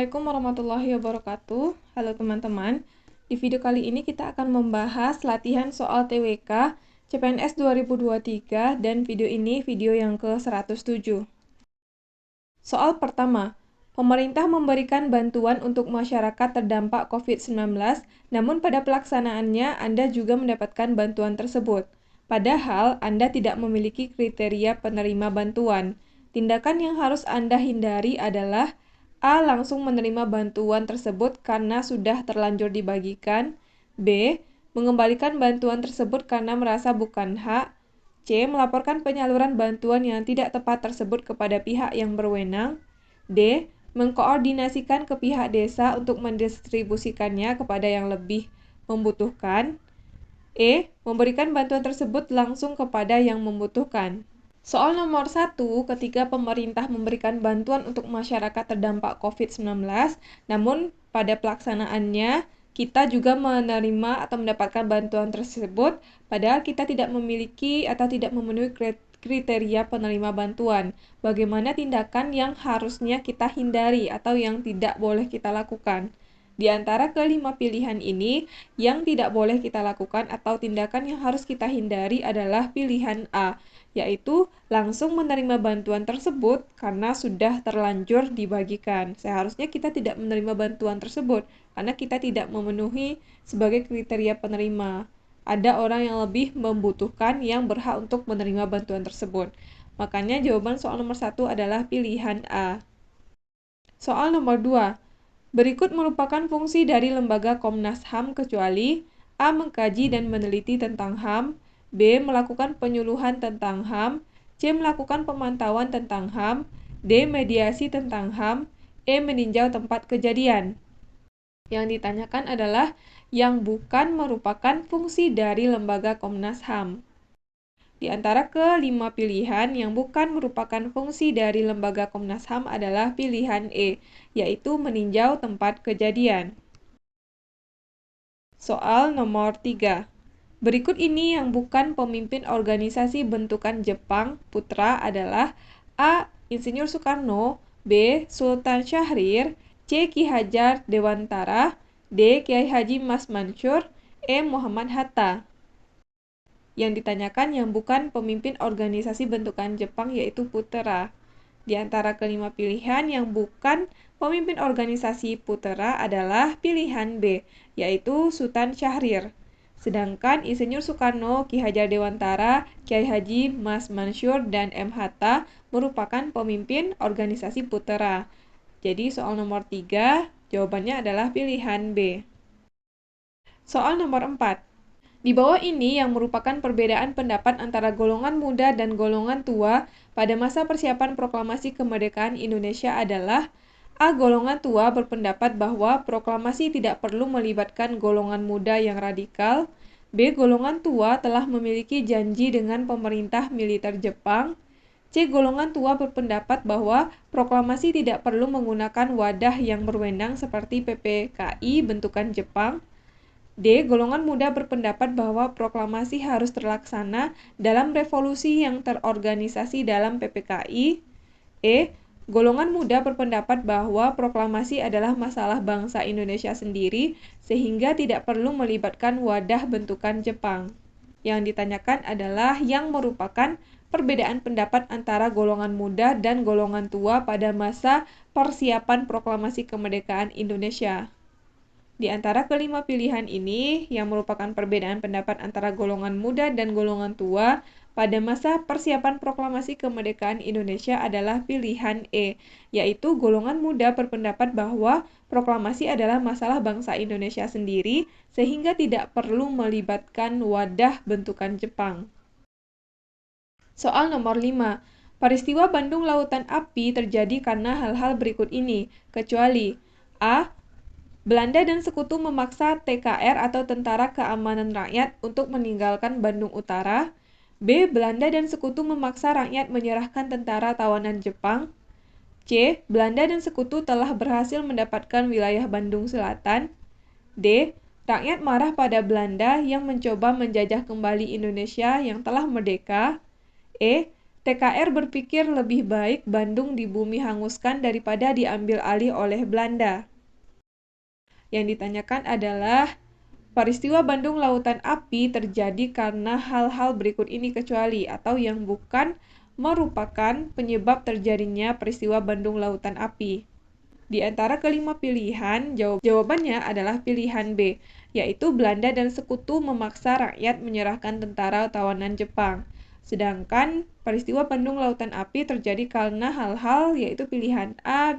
Assalamualaikum warahmatullahi wabarakatuh. Halo teman-teman. Di video kali ini kita akan membahas latihan soal TWK CPNS 2023 dan video ini video yang ke-107. Soal pertama, pemerintah memberikan bantuan untuk masyarakat terdampak COVID-19, namun pada pelaksanaannya Anda juga mendapatkan bantuan tersebut. Padahal Anda tidak memiliki kriteria penerima bantuan. Tindakan yang harus Anda hindari adalah A. Langsung menerima bantuan tersebut karena sudah terlanjur dibagikan. B. Mengembalikan bantuan tersebut karena merasa bukan hak. C. Melaporkan penyaluran bantuan yang tidak tepat tersebut kepada pihak yang berwenang. D. Mengkoordinasikan ke pihak desa untuk mendistribusikannya kepada yang lebih membutuhkan. E. Memberikan bantuan tersebut langsung kepada yang membutuhkan. Soal nomor 1, ketika pemerintah memberikan bantuan untuk masyarakat terdampak COVID-19, namun pada pelaksanaannya kita juga menerima atau mendapatkan bantuan tersebut, padahal kita tidak memiliki atau tidak memenuhi kriteria penerima bantuan. Bagaimana tindakan yang harusnya kita hindari atau yang tidak boleh kita lakukan? Di antara kelima pilihan ini, yang tidak boleh kita lakukan atau tindakan yang harus kita hindari adalah pilihan A, yaitu langsung menerima bantuan tersebut karena sudah terlanjur dibagikan. Seharusnya kita tidak menerima bantuan tersebut karena kita tidak memenuhi sebagai kriteria penerima. Ada orang yang lebih membutuhkan yang berhak untuk menerima bantuan tersebut. Makanya jawaban soal nomor 1 adalah pilihan A. Soal nomor 2. Berikut merupakan fungsi dari lembaga Komnas HAM kecuali A. Mengkaji dan meneliti tentang HAM, B. Melakukan penyuluhan tentang HAM, C. Melakukan pemantauan tentang HAM, D. Mediasi tentang HAM, E. Meninjau tempat kejadian. Yang ditanyakan adalah yang bukan merupakan fungsi dari lembaga Komnas HAM. Di antara kelima pilihan yang bukan merupakan fungsi dari lembaga Komnas HAM adalah pilihan E, yaitu meninjau tempat kejadian. Soal nomor 3. Berikut ini yang bukan pemimpin organisasi bentukan Jepang Putra adalah A. Insinyur Soekarno, B. Sultan Syahrir, C. Ki Hajar Dewantara, D. Kiai Haji Mas Mansur, E. Muhammad Hatta. Yang ditanyakan yang bukan pemimpin organisasi bentukan Jepang yaitu Putra. Di antara kelima pilihan yang bukan pemimpin organisasi Putra adalah pilihan B, yaitu Sultan Syahrir. Sedangkan Insinyur Soekarno, Ki Hajar Dewantara, Kiai Haji Mas Mansur, dan M. Hatta merupakan pemimpin organisasi Putra. Jadi soal nomor 3, jawabannya adalah pilihan B. Soal nomor 4. Di bawah ini yang merupakan perbedaan pendapat antara golongan muda dan golongan tua pada masa persiapan proklamasi kemerdekaan Indonesia adalah A. Golongan tua berpendapat bahwa proklamasi tidak perlu melibatkan golongan muda yang radikal. B. Golongan tua telah memiliki janji dengan pemerintah militer Jepang. C. Golongan tua berpendapat bahwa proklamasi tidak perlu menggunakan wadah yang berwenang seperti PPKI bentukan Jepang. D. Golongan muda berpendapat bahwa proklamasi harus terlaksana dalam revolusi yang terorganisasi dalam PPKI. E. Golongan muda berpendapat bahwa proklamasi adalah masalah bangsa Indonesia sendiri sehingga tidak perlu melibatkan wadah bentukan Jepang. Yang ditanyakan adalah yang merupakan perbedaan pendapat antara golongan muda dan golongan tua pada masa persiapan proklamasi kemerdekaan Indonesia. Di antara kelima pilihan ini, yang merupakan perbedaan pendapat antara golongan muda dan golongan tua pada masa persiapan proklamasi kemerdekaan Indonesia adalah pilihan E, yaitu golongan muda berpendapat bahwa proklamasi adalah masalah bangsa Indonesia sendiri, sehingga tidak perlu melibatkan wadah bentukan Jepang. Soal nomor 5. Peristiwa Bandung Lautan Api terjadi karena hal-hal berikut ini, kecuali A. Belanda dan Sekutu memaksa TKR atau Tentara Keamanan Rakyat untuk meninggalkan Bandung Utara. B. Belanda dan Sekutu memaksa rakyat menyerahkan tentara tawanan Jepang. C. Belanda dan Sekutu telah berhasil mendapatkan wilayah Bandung Selatan. D. Rakyat marah pada Belanda yang mencoba menjajah kembali Indonesia yang telah merdeka. E. TKR berpikir lebih baik Bandung di bumi hanguskan daripada diambil alih oleh Belanda. Yang ditanyakan adalah peristiwa Bandung Lautan Api terjadi karena hal-hal berikut ini kecuali atau yang bukan merupakan penyebab terjadinya peristiwa Bandung Lautan Api. Di antara kelima pilihan, jawabannya adalah pilihan B, yaitu Belanda dan Sekutu memaksa rakyat menyerahkan tentara tawanan Jepang. Sedangkan peristiwa Bandung Lautan Api terjadi karena hal-hal yaitu pilihan A,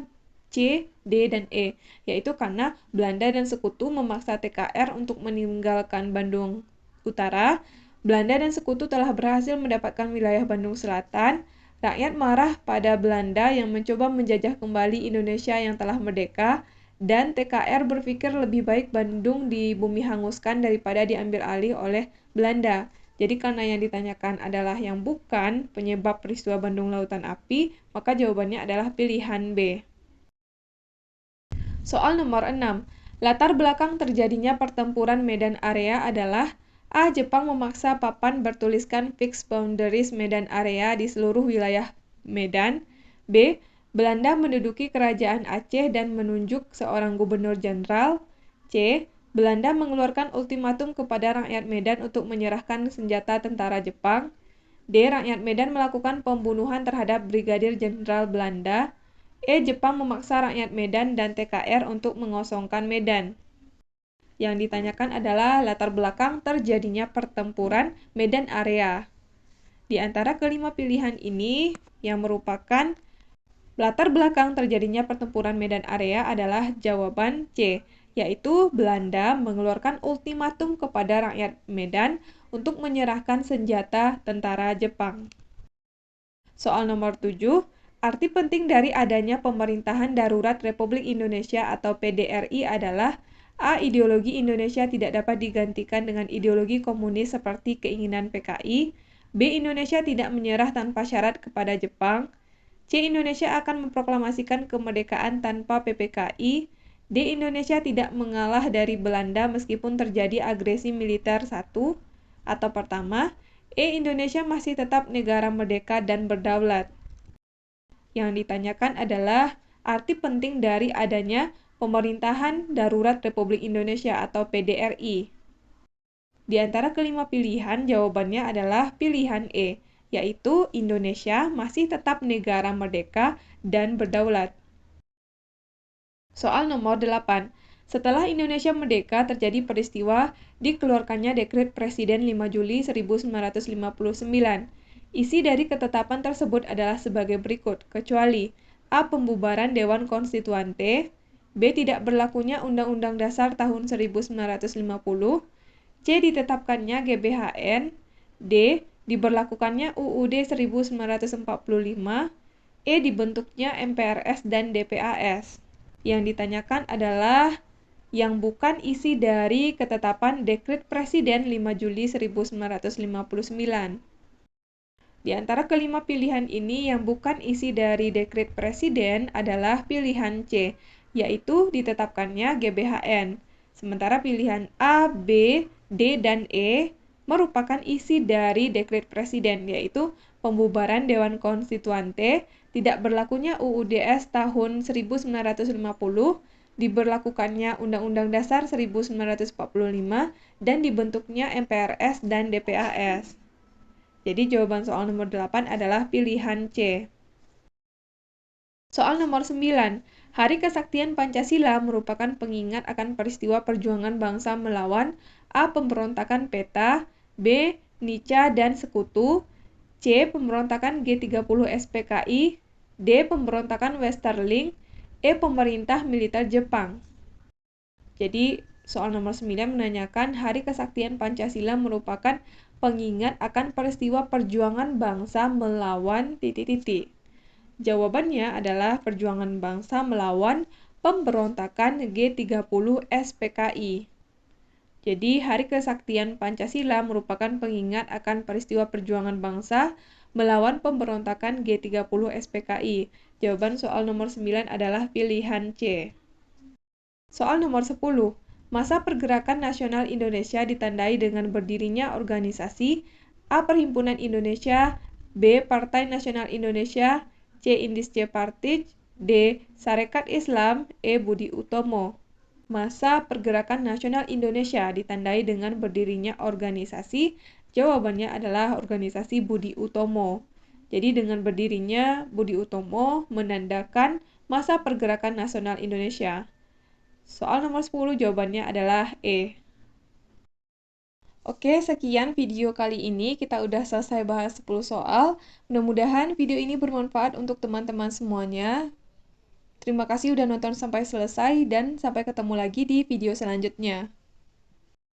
C, D, dan E, yaitu karena Belanda dan Sekutu memaksa TKR untuk meninggalkan Bandung Utara. Belanda dan Sekutu telah berhasil mendapatkan wilayah Bandung Selatan. Rakyat marah pada Belanda yang mencoba menjajah kembali Indonesia yang telah merdeka, dan TKR berpikir lebih baik Bandung di bumi hanguskan daripada diambil alih oleh Belanda. Jadi karena yang ditanyakan adalah yang bukan penyebab peristiwa Bandung Lautan Api, maka jawabannya adalah pilihan B. Soal nomor 6. Latar belakang terjadinya pertempuran Medan Area adalah A. Jepang memaksa papan bertuliskan Fixed Boundaries Medan Area di seluruh wilayah Medan. B. Belanda menduduki kerajaan Aceh dan menunjuk seorang gubernur jenderal. C. Belanda mengeluarkan ultimatum kepada rakyat Medan untuk menyerahkan senjata tentara Jepang. D. Rakyat Medan melakukan pembunuhan terhadap Brigadir Jenderal Belanda. E. Jepang memaksa rakyat Medan dan TKR untuk mengosongkan Medan. Yang ditanyakan adalah latar belakang terjadinya pertempuran Medan Area. Di antara kelima pilihan ini, yang merupakan latar belakang terjadinya pertempuran Medan Area adalah jawaban C, yaitu Belanda mengeluarkan ultimatum kepada rakyat Medan untuk menyerahkan senjata tentara Jepang. Soal nomor 7, arti penting dari adanya Pemerintahan Darurat Republik Indonesia atau PDRI adalah A. Ideologi Indonesia tidak dapat digantikan dengan ideologi komunis seperti keinginan PKI. B. Indonesia tidak menyerah tanpa syarat kepada Jepang. C. Indonesia akan memproklamasikan kemerdekaan tanpa PPKI. D. Indonesia tidak mengalah dari Belanda meskipun terjadi agresi militer 1. Atau pertama, E. Indonesia masih tetap negara merdeka dan berdaulat. Yang ditanyakan adalah arti penting dari adanya Pemerintahan Darurat Republik Indonesia atau PDRI. Di antara kelima pilihan, jawabannya adalah pilihan E, yaitu Indonesia masih tetap negara merdeka dan berdaulat. Soal nomor 8. Setelah Indonesia merdeka, terjadi peristiwa dikeluarkannya Dekret Presiden 5 Juli 1959. Isi dari ketetapan tersebut adalah sebagai berikut, kecuali A. Pembubaran Dewan Konstituante, B. Tidak berlakunya Undang-Undang Dasar tahun 1950, C. Ditetapkannya GBHN, D. Diberlakukannya UUD 1945, E. Dibentuknya MPRS dan DPAS. Yang ditanyakan adalah yang bukan isi dari ketetapan Dekret Presiden 5 Juli 1959. Di antara kelima pilihan ini, yang bukan isi dari Dekret Presiden adalah pilihan C, yaitu ditetapkannya GBHN. Sementara pilihan A, B, D, dan E merupakan isi dari Dekret Presiden, yaitu pembubaran Dewan Konstituante, tidak berlakunya UUDS tahun 1950, diberlakukannya Undang-Undang Dasar 1945, dan dibentuknya MPRS dan DPAS. Jadi jawaban soal nomor 8 adalah pilihan C. Soal nomor 9. Hari Kesaktian Pancasila merupakan pengingat akan peristiwa perjuangan bangsa melawan A. Pemberontakan PETA, B. Nica dan Sekutu, C. Pemberontakan G30 SPKI, D. Pemberontakan Westerling, E. Pemerintah Militer Jepang. Jadi soal nomor 9 menanyakan Hari Kesaktian Pancasila merupakan pengingat akan peristiwa perjuangan bangsa melawan ... Jawabannya adalah perjuangan bangsa melawan pemberontakan G30 SPKI. Jadi, Hari Kesaktian Pancasila merupakan pengingat akan peristiwa perjuangan bangsa melawan pemberontakan G30 SPKI. Jawaban soal nomor 9 adalah pilihan C. Soal nomor 10. Masa Pergerakan Nasional Indonesia ditandai dengan berdirinya organisasi A. Perhimpunan Indonesia, B. Partai Nasional Indonesia, C. Indische Partij, D. Sarekat Islam, E. Budi Utomo. Masa Pergerakan Nasional Indonesia ditandai dengan berdirinya organisasi. Jawabannya adalah organisasi Budi Utomo. Jadi dengan berdirinya Budi Utomo menandakan masa Pergerakan Nasional Indonesia. Soal nomor 10 jawabannya adalah E. Oke, sekian video kali ini. Kita udah selesai bahas 10 soal. Mudah-mudahan video ini bermanfaat untuk teman-teman semuanya. Terima kasih udah nonton sampai selesai dan sampai ketemu lagi di video selanjutnya.